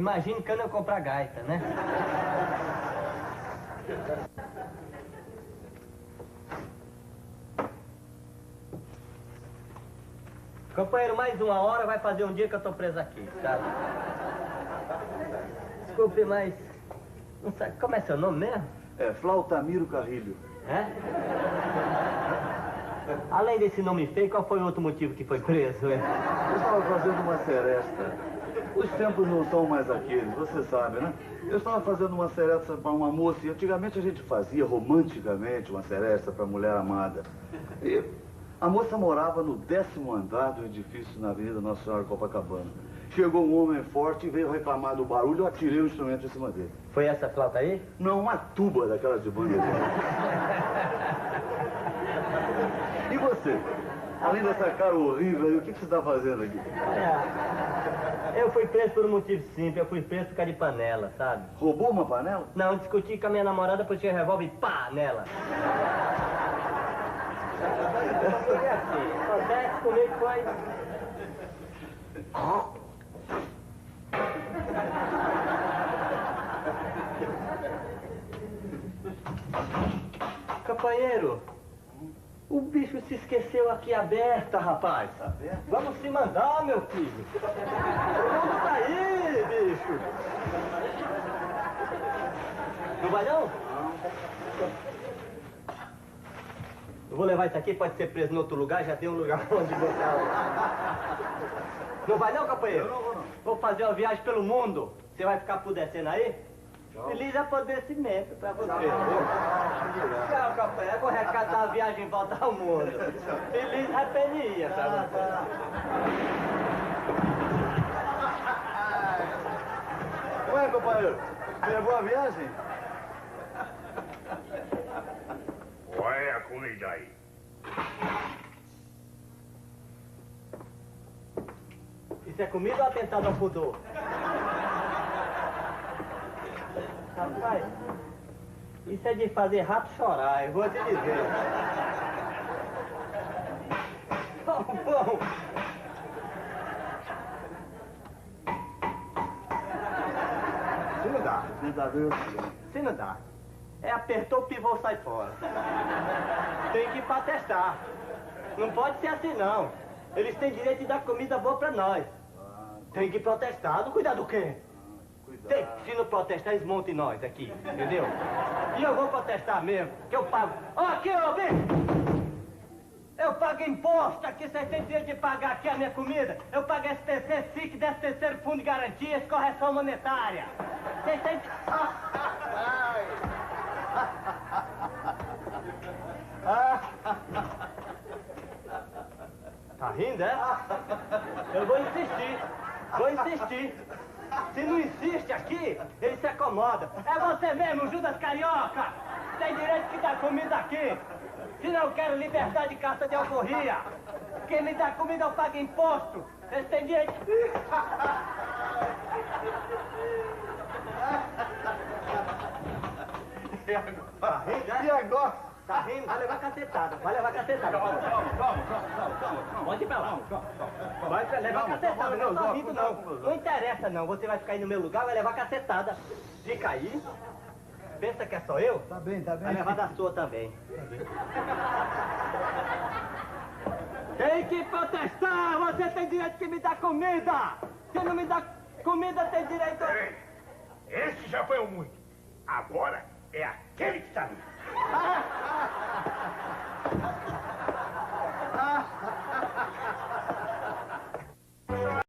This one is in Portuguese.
Imagine quando eu comprar gaita, né? Companheiro, mais uma hora vai fazer um dia que eu tô preso aqui, sabe? Desculpe, mas... Não sabe, como é seu nome mesmo? É Flautamiro Carrilho. É? Além desse nome feio, qual foi o outro motivo que foi preso, hein? Eu estava fazendo uma seresta. Os tempos não são mais aqueles, você sabe, né? Eu estava fazendo uma seresta para uma moça e antigamente a gente fazia romanticamente uma seresta para a mulher amada. E a moça morava no 10º andar do edifício na Avenida Nossa Senhora Copacabana. Chegou um homem forte e veio reclamar do barulho, eu atirei o instrumento em cima dele. Foi essa flauta aí? Não, uma tuba daquelas de banda. E você? Além dessa cara horrível aí, o que você está fazendo aqui? Eu fui preso por um motivo simples, eu fui preso por causa de panela, sabe? Roubou uma panela? Não, discuti com a minha namorada, puxei o revólver e pá, nela. Acontece comigo foi... Companheiro, o bicho se esqueceu aqui aberta, rapaz. Vamos se mandar, meu filho. Vamos sair, bicho. Não vai não? Eu vou levar isso aqui, pode ser preso em outro lugar, já tem um lugar onde botar. Não vai não, companheiro? Não. Vou fazer uma viagem pelo mundo. Você vai ficar pudecendo aí? Feliz apodrecimento pra você. Tchau, companheiro. Eu vou recatar a viagem em volta ao mundo. Feliz rapenia pra você. Ué, companheiro, levou a viagem? Olha a comida aí. Isso é comida ou atentado ao pudor? Rapaz, isso é de fazer rato chorar, eu vou te dizer. Bom. Se não dá. Se não dá. É apertou o pivô, sai fora. Tem que ir pra testar. Não pode ser assim, não. Eles têm direito de dar comida boa pra nós. Tem que protestar. Não cuidar do quê? Tem, se não protestar, eles montam em nós aqui, entendeu? E eu vou protestar mesmo, que eu pago. Ó, aqui, ó, vem! Eu pago imposto aqui, vocês têm direito de pagar aqui a minha comida. Eu pago SPC, SIC, 13º Fundo de Garantias, correção monetária. Vocês têm... Tá rindo, é? Eu vou insistir. Se não insiste aqui, ele se acomoda. É você mesmo, Judas Carioca! Tem direito de dar comida aqui. Se não quero liberdade de caça de alforria. Quem me dá comida eu pago imposto. Eles têm direito... Tá rindo, é? E agora? Tá rindo? Vai levar cacetada. Calma. Pode ir pra lá. Vai levar cacetada, não tô rindo não. Não interessa não, você vai ficar aí no meu lugar, vai levar cacetada. Fica aí. Pensa que é só eu? Tá bem. Vai levar da sua também. Tem que protestar! Você tem direito de me dar comida! Se não me dá comida, tem direito... Esse já foi o muito. Agora é aquele que está vivo.